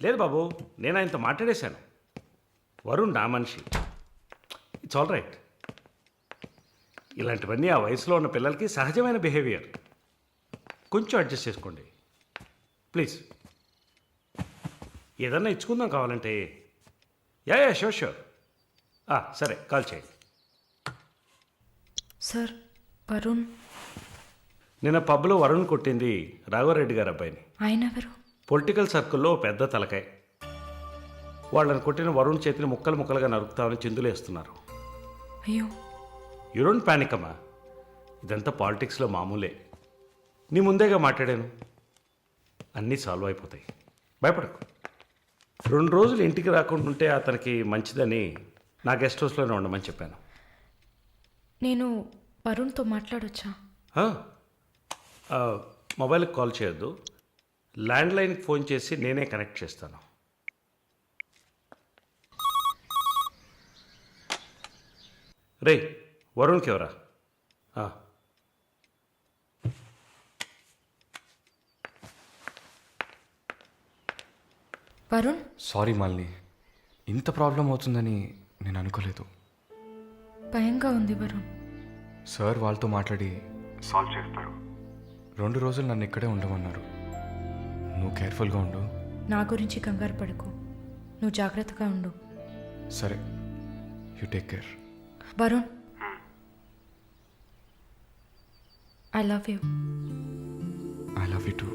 లేదు బాబు, నేను ఆయనతో మాట్లాడేశాను. వరుణ్ నా మనిషి. It's all right. ఇలాంటివన్నీ ఆ వయసులో ఉన్న పిల్లలకి సహజమైన బిహేవియర్. కొంచెం అడ్జస్ట్ చేసుకోండి ప్లీజ్. ఏదన్నా ఇచ్చుకుందాం కావాలంటే. Yeah sure sure. సరే, కాల్ చేయండి. సార్, వరుణ్. నిన్న పబ్లో వరుణ్ కొట్టింది రాఘవరెడ్డి గారు అబ్బాయిని. ఆయన ఎవరు? పొలిటికల్ సర్కిల్లో పెద్ద తలకాయ. వాళ్ళని కొట్టిన వరుణ్ చేతిని ముక్కలు ముక్కలుగా నరుకుతామని చిందులేస్తున్నారు. అయ్యో. యూ డోంట్ పానిక్ అమ్మా, ఇదంతా పాలిటిక్స్లో మామూలే. నీ ముందేగా మాట్లాడాను, అన్నీ సాల్వ్ అయిపోతాయి, భయపడకు. 2 రోజులు ఇంటికి రాకుండా ఉంటే అతనికి మంచిదని నా గెస్ట్ హౌస్లోనే ఉండమని చెప్పాను. నేను వరుణ్తో మాట్లాడొచ్చా? మొబైల్కి కాల్ చేయొద్దు, ల్యాండ్లైన్కి ఫోన్ చేసి నేనే కనెక్ట్ చేస్తాను. రే, వరుణ్కి ఎవరా? వరుణ్. సారీ మాలిని, ఇంత ప్రాబ్లం అవుతుందని నేను అనుకోలేదు. భయంగా ఉంది వరుణ్. సార్ వాళ్ళతో మాట్లాడి సాల్వ్ చేస్తారు. 2 రోజులు నన్ను ఇక్కడే ఉండమన్నారు. నువ్వు కేర్ఫుల్గా ఉండు. నా గురించి కంగారు పడకు, నువ్వు జాగ్రత్తగా ఉండు. సరే, you take care. Varun, I love you. I love you too.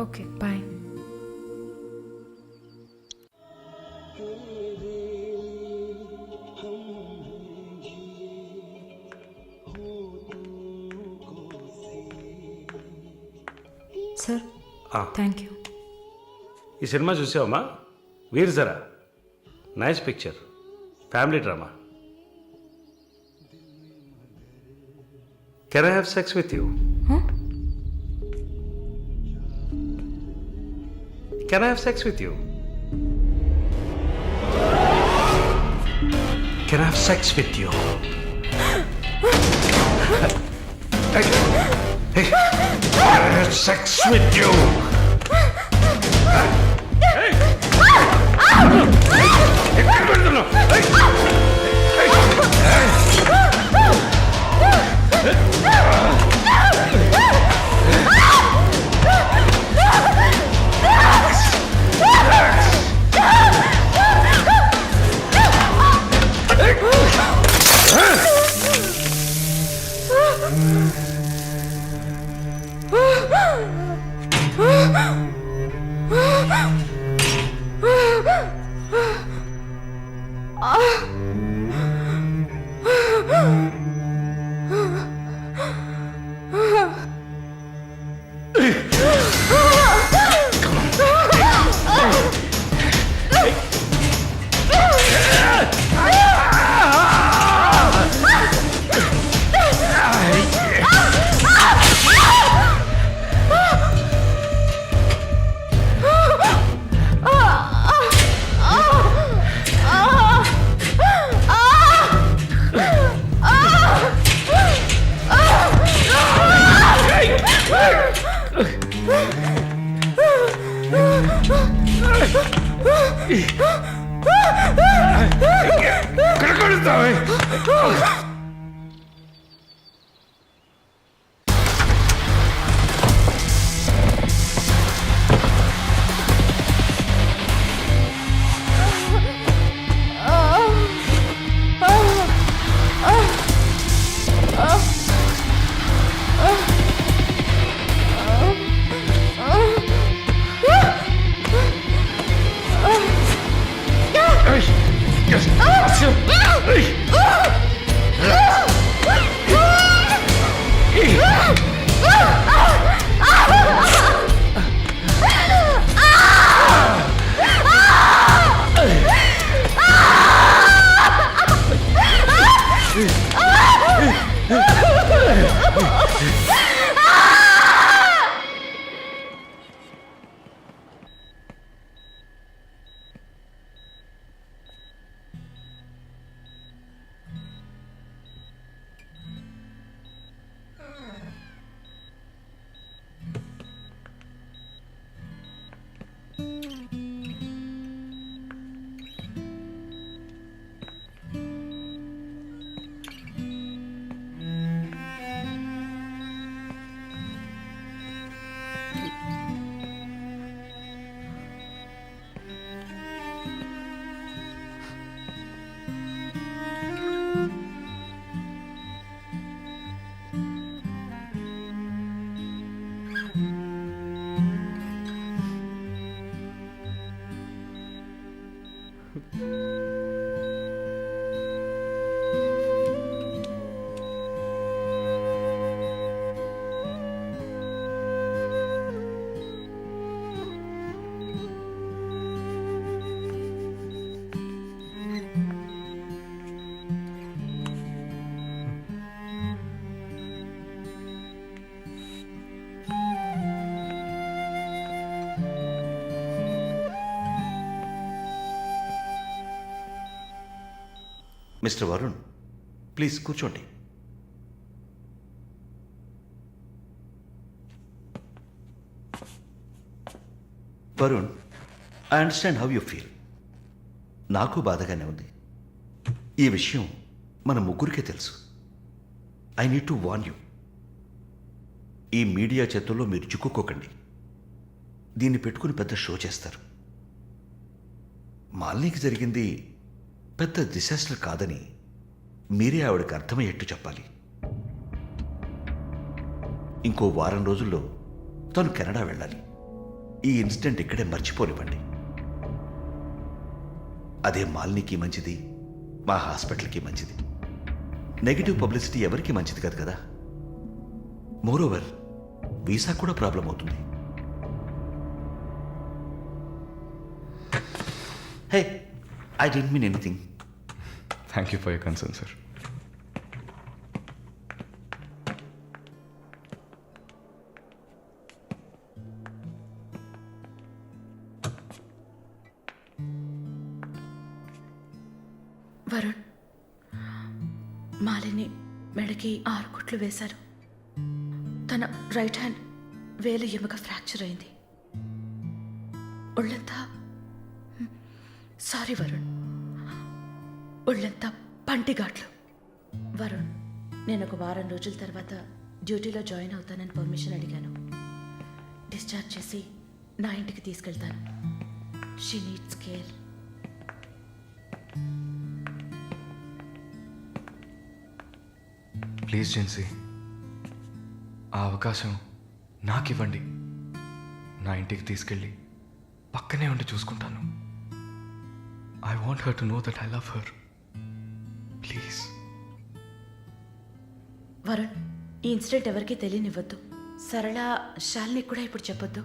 Okay, bye. Sir, thank you. ఈ సినిమా చూసావమ్మా? Veer Zaara. Nice picture, family drama. Can I have sex with you? Can I have sex with you? Can I have sex with you? Can I have sex with you? Mister Varun, please కూర్చోండి. Varun, I understand how you feel. నాకు బాధగానే ఉంది. ఈ విషయం మన ముగ్గురికే తెలుసు. I need to warn you. ఈ media చేతుల్లో మీరు చిక్కుకోకండి. దీన్ని పెట్టుకుని పెద్ద షో చేస్తారు. మాలినికి జరిగింది పెద్ద డిసాస్టర్ కాదని మీరే ఆవిడకి అర్థమయ్యేట్టు చెప్పాలి. ఇంకో వారం రోజుల్లో తను కెనడా వెళ్ళాలి. ఈ ఇన్సిడెంట్ ఇక్కడే మర్చిపోనివ్వండి. అదే మాలినికి మంచిది, మా హాస్పిటల్కి మంచిది. నెగిటివ్ పబ్లిసిటీ ఎవరికి మంచిది కాదు కదా. మోరోవర్ వీసా కూడా ప్రాబ్లం అవుతుంది. Hey, I don't mean anything. Thank you for your concern sir. Varun, Malini మెడకి 6 కుట్లు వేశారు. తన రైట్ హ్యాండ్ వేలు ఎముక ఫ్రాక్చర్ అయింది. ఒళ్ళంతా సారీ వరుణ్, ఒళ్ళంతా పంటిగాట్లు. వరుణ్, నేను ఒక వారం రోజుల తర్వాత డ్యూటీలో జాయిన్ అవుతానని పర్మిషన్ అడిగాను. డిశ్చార్జ్ చేసి నా ఇంటికి తీసుకెళ్తాను. She needs care. Please Jincy, ఆ అవకాశం నాకు ఇవ్వండి. నా ఇంటికి తీసుకెళ్ళి పక్కనే ఉండి చూసుకుంటాను. I want her to know that I love her. Please. Varun, ఈ ఇన్సిడెంట్ ఎవరికీ తెలియనివ్వద్దు. సరళ, శాలిని కూడా ఇప్పుడు చెప్పొద్దు.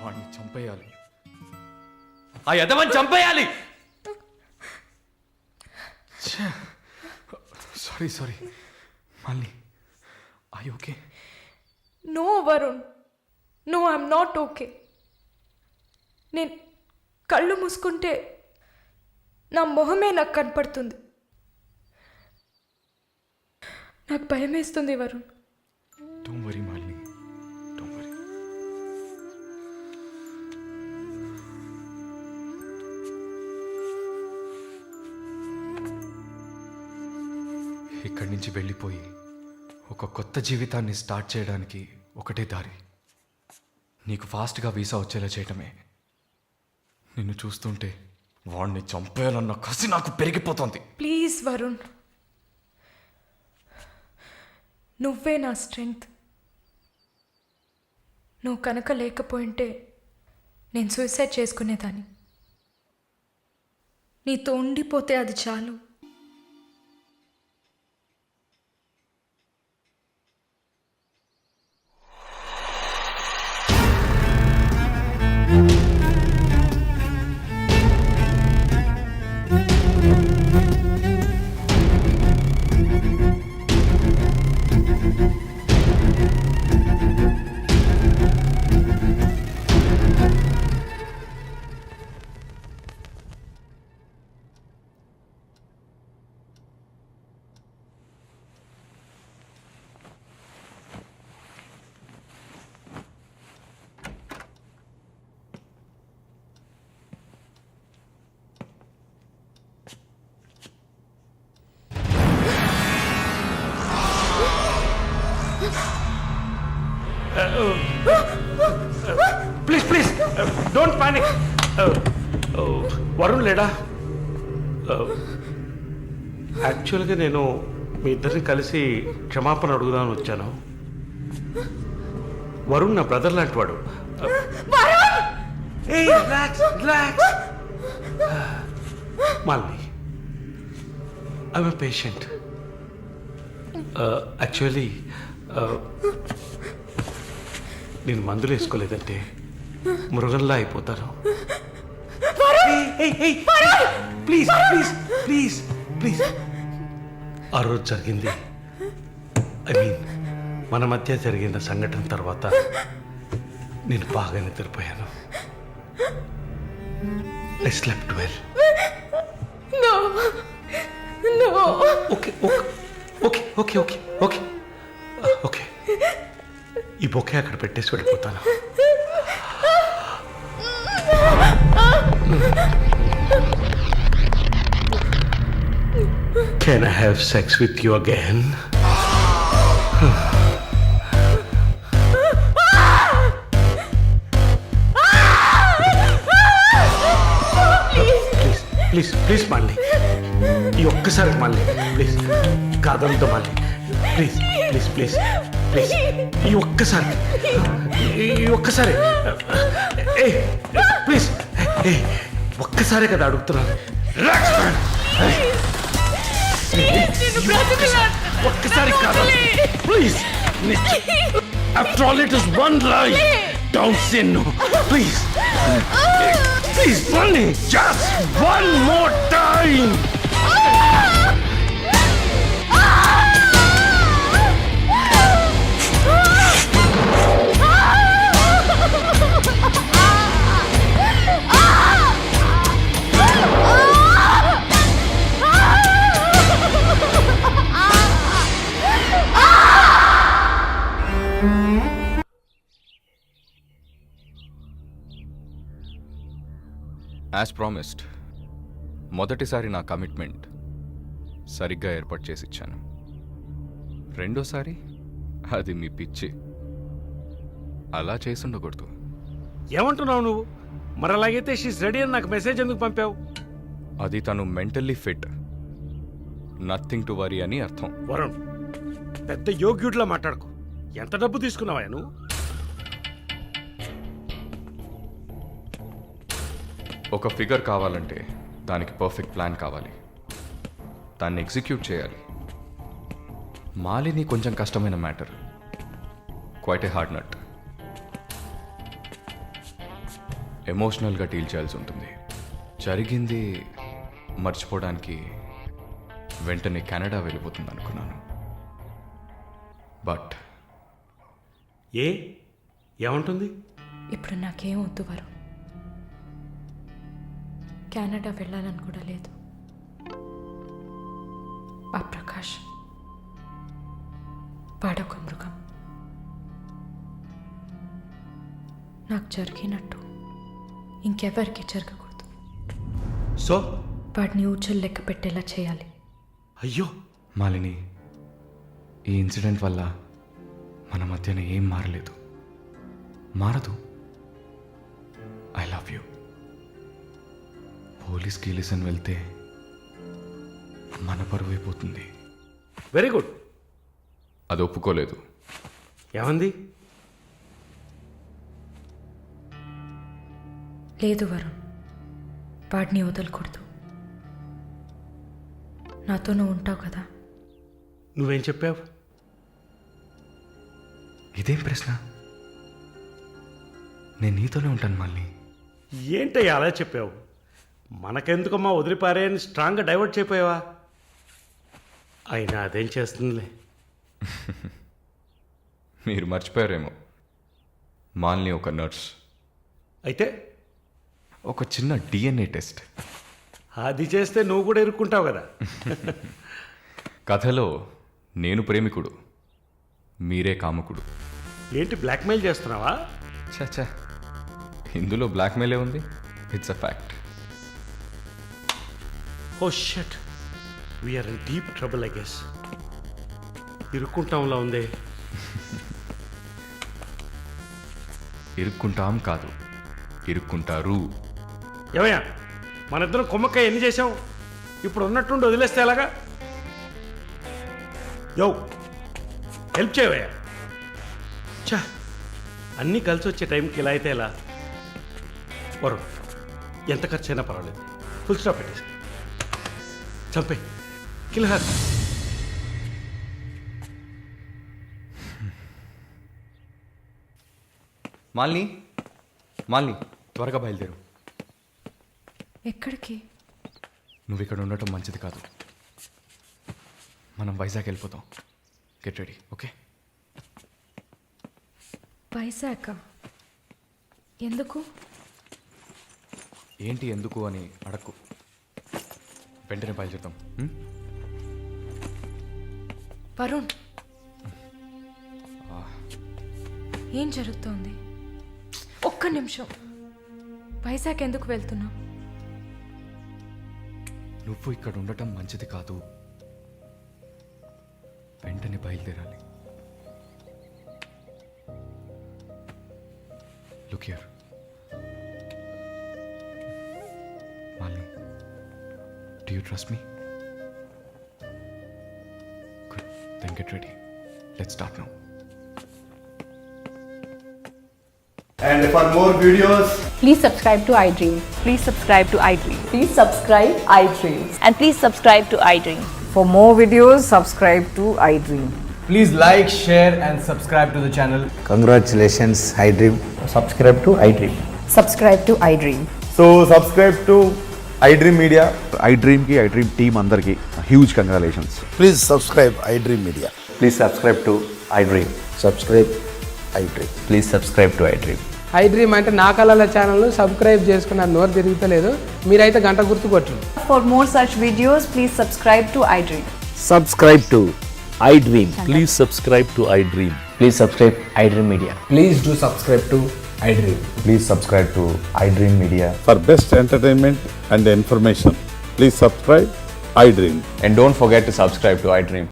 వాడిని చంపేయాలి, ఆ యదవని చంపేయాలి. సారీ మళ్ళీ I okay? No Varun, no I'm not okay. నేను కళ్ళు మూసుకుంటే నా మొహమే నాకు కనపడుతుంది. నాకు భయం వేస్తుంది Varun. Don't worry Malini, don't worry. ఇక్కడి నుంచి వెళ్ళిపోయి ఒక కొత్త జీవితాన్ని స్టార్ట్ చేయడానికి ఒకటే దారి, నీకు ఫాస్ట్గా వీసా వచ్చేలా చేయటమే. నిన్ను చూస్తుంటే వాడిని చంపేయాలన్న కసి నాకు పెరిగిపోతుంది. ప్లీజ్ వరుణ్, నువ్వే నా స్ట్రెంగ్త్. నువ్వు కనుక లేకపోయింటే నేను సూసైడ్ చేసుకునేదాన్ని. నీతో ఉండిపోతే అది చాలు. Please don't panic. వరుణ్ లేడా? యాక్చువల్గా నేను మీ ఇద్దరిని కలిసి క్షమాపణ అడుగుదామని వచ్చాను. వరుణ్ నా బ్రదర్ లాంటి వాడు. Malini, I'm a patient. Actually నేను మందులు వేసుకోలేదంటే మృగంలా అయిపోతాను. Please please please please. ఆ రోజు జరిగింది, ఐ మీన్ మన మధ్య జరిగిన సంఘటన తర్వాత నేను బాగా నిద్రపోయాను. I slept well. Okay okay okay okay okay okay. ఈ బొకే అక్కడ పెట్టేసి వెళ్ళిపోతాను. Can I have sex with you again? Please please మళ్ళీ ఈ ఒక్కసారి మళ్ళీ ప్లీజ్ కాదంతో మళ్ళీ ప్లీజ్ ప్లీజ్ ప్లీజ్ ప్లీజ్ ఈ ఒక్కసారి ఏ ప్లీజ్ ఏ ఒక్కసారే కదా అడుగుతున్నాను. ఒక్కసారి కాదు please. After all it is one life. Don't say no please please మళ్ళీ just one more time. As promised మొదటిసారి నా కమిట్మెంట్ సరిగ్గా ఏర్పాటు చేసి ఇచ్చాను. రెండోసారి అది మీ పిచ్చి. అలా చేసి ఉండకూడదు. ఏమంటున్నావు నువ్వు? మరి అలాగైతే షీస్ రెడీ అని నాకు మెసేజ్ ఎందుకు పంపావు? అది తను mentally fit, nothing to worry అని అర్థం. వరుణ్, పెద్ద యోగ్యుడిలా మాట్లాడుకో. ఎంత డబ్బు తీసుకున్నావా నువ్వు? ఒక ఫిగర్ కావాలంటే దానికి పర్ఫెక్ట్ ప్లాన్ కావాలి, దాన్ని ఎగ్జిక్యూట్ చేయాలి. మాలిని కొంచెం కష్టమైన matter, quite a hard nut. ఎమోషనల్గా డీల్ చేయాల్సి ఉంటుంది. జరిగింది మర్చిపోవడానికి వెంటనే కెనడా వెళ్ళిపోతుంది అనుకున్నాను. బట్ ఏమంటుంది? ఇప్పుడు నాకేం వద్దు వరుణ్. కెనడా వెళ్ళాలని కూడా లేదు. ఆ ప్రకాష్ వాడొక మృగం. నాకు జరిగినట్టు ఇంకెవరికి జరగకూడదు. సో వాడిని ఊచలు లెక్క పెట్టేలా చేయాలి. అయ్యో, మాలిని, ఈ ఇన్సిడెంట్ వల్ల మన మధ్యన ఏం మారలేదు, మారదు. I love you. పోలీస్కి లిసన్ వెళ్తే మన పరువు అయిపోతుంది. Very good. అది ఒప్పుకోలేదు. ఏమంది? లేదు వరుణ్, వాడిని వదలకూడదు. నాతో నువ్వు ఉంటావు కదా. నువ్వేం చెప్పావు? ఇదేం ప్రశ్న? నేను నీతోనే ఉంటాను మాలిని. ఏంటయ్యా అలా చెప్పావు? మనకెందుకమ్మా వదిలిపారే అని స్ట్రాంగ్గా డైవర్ట్ చేయపోయావా? అయినా అదేం చేస్తుందిలే. మీరు మర్చిపోయారేమో, మాలిని ఒక నర్స్. అయితే ఒక చిన్న డిఎన్ఏ టెస్ట్. అది చేస్తే నువ్వు కూడా ఇరుక్కుంటావు కదా. కథలో నేను ప్రేమికుడు, మీరే కాముకుడు. ఏంటి బ్లాక్మెయిల్ చేస్తున్నావా? చచ్చా, ఇందులో బ్లాక్మెయిలే ఉంది. It's a fact. Oh shit, we're in deep trouble I guess. ఇరుక్కుంటాంలా ఉందే. ఇరుక్కుంటాం కాదు, ఇరుక్కుంటారు. ఏమయ్యా, మన ఇద్దరం కొమ్మక్కాయ ఎన్ని చేసాం? ఇప్పుడు ఉన్నట్టుండి వదిలేస్తే ఎలాగా? యో, హెల్ప్ చేయవయ్యా. చా, అన్నీ కలిసి వచ్చే టైంకి ఇలా అయితే ఎలా? వరుణ్, ఎంత ఖర్చు అయినా పర్వాలేదు, ఫుల్ స్టాప్ పెట్టేసి చంపే, కిల్హర్. మాలిని, మాలిని, త్వరగా బయలుదేరు. ఎక్కడికి? నువ్వు ఇక్కడ ఉండటం మంచిది కాదు. మనం వైజాగ్ వెళ్ళిపోతాం. Get ready, okay? వైజాగ్ ఎందుకు? ఏంటి ఎందుకు అని అడక్కు, వెంటనే బయలుదేరుతాం. వరుణ్, ఏం జరుగుతోంది? ఒక్క నిమిషం. వైజాగ్ ఎందుకు వెళ్తున్నావు? నువ్వు ఇక్కడ ఉండటం మంచిది కాదు, వెంటనే బయలుదేరాలి. Look here Malini, do you trust me? Good, then get ready. Let's start now. And for more videos, Please subscribe to iDream. Please subscribe to iDream. Please subscribe iDream. And please subscribe to iDream. For more videos, subscribe to iDream. please like, share, and subscribe to the channel. Congratulations, iDream. Subscribe to iDream. Subscribe to iDream. So subscribe to iDream Media. iDream ki iDream team andarki huge congratulations. Please subscribe iDream Media. Please subscribe to iDream. Subscribe iDream. Please subscribe to iDream. iDream అంటే నా కళల ఛానల్ను subscribe చేసుకున్న నోరు తిరుగుతలేదు. మీరైతే గంట గుర్తు కొట్టండి. For more such videos, please subscribe to iDream. Subscribe to iDream. Please subscribe to iDream. Please subscribe iDream Media. Please do subscribe to iDream. Please subscribe to iDream Media. For best entertainment and information, please subscribe iDream. And don't forget to subscribe to iDream.